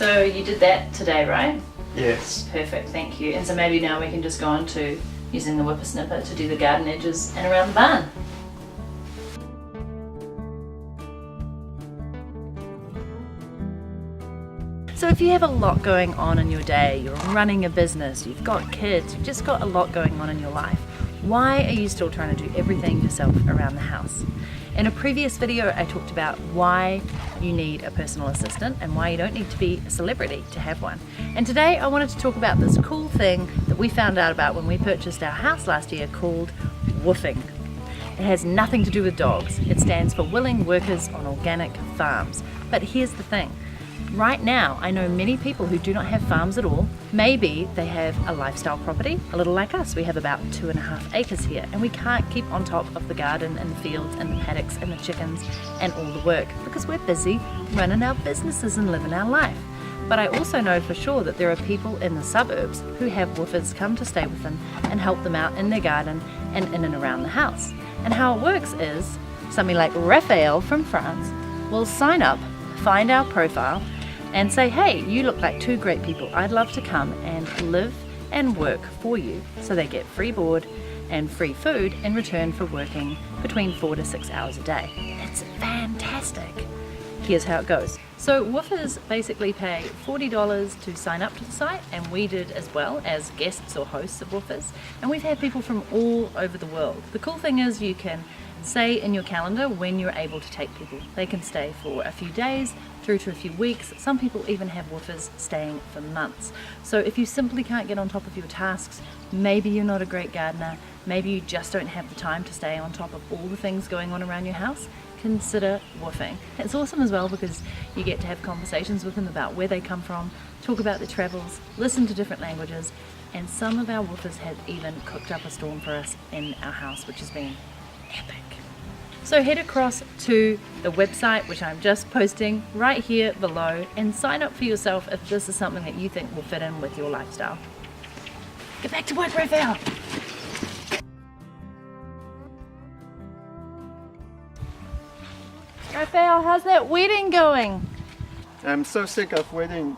So you did that today, right? Yes. Perfect, thank you. And so maybe now we can just go on to using the whipper snipper to do the garden edges and around the barn. So if you have a lot going on in your day, you're running a business, you've got kids, you've just got a lot going on in your life, why are you still trying to do everything yourself around the house? In a previous video, I talked about why you need a personal assistant and why you don't need to be a celebrity to have one. And today I wanted to talk about this cool thing that we found out about when we purchased our house last year called woofing. It has nothing to do with dogs. It stands for Willing Workers on Organic Farms. But here's the thing. Right now, I know many people who do not have farms at all. Maybe they have a lifestyle property, a little like us. We have about 2.5 acres here, and we can't keep on top of the garden and the fields and the paddocks and the chickens and all the work because we're busy running our businesses and living our life. But I also know for sure that there are people in the suburbs who have woofers come to stay with them and help them out in their garden and in and around the house. And how it works is somebody like Raphael from France will sign up, find our profile, and say, hey, you look like two great people. I'd love to come and live and work for you. So they get free board and free food in return for working between 4 to 6 hours a day. It's fantastic. Here's how it goes. So woofers basically pay $40 to sign up to the site, and we did as well as guests or hosts of woofers. And we've had people from all over the world. The cool thing is you can say in your calendar when you're able to take people. They can stay for a few days through to a few weeks. Some people even have woofers staying for months. So if you simply can't get on top of your tasks, maybe you're not a great gardener, maybe you just don't have the time to stay on top of all the things going on around your house, consider woofing. It's awesome as well because you get to have conversations with them about where they come from, talk about their travels, listen to different languages, and some of our woofers have even cooked up a storm for us in our house, which has been epic. So head across to the website, which I'm just posting right here below, and sign up for yourself if this is something that you think will fit in with your lifestyle. Get back to work, Raphael! Raphael, how's that wedding going? I'm so sick of waiting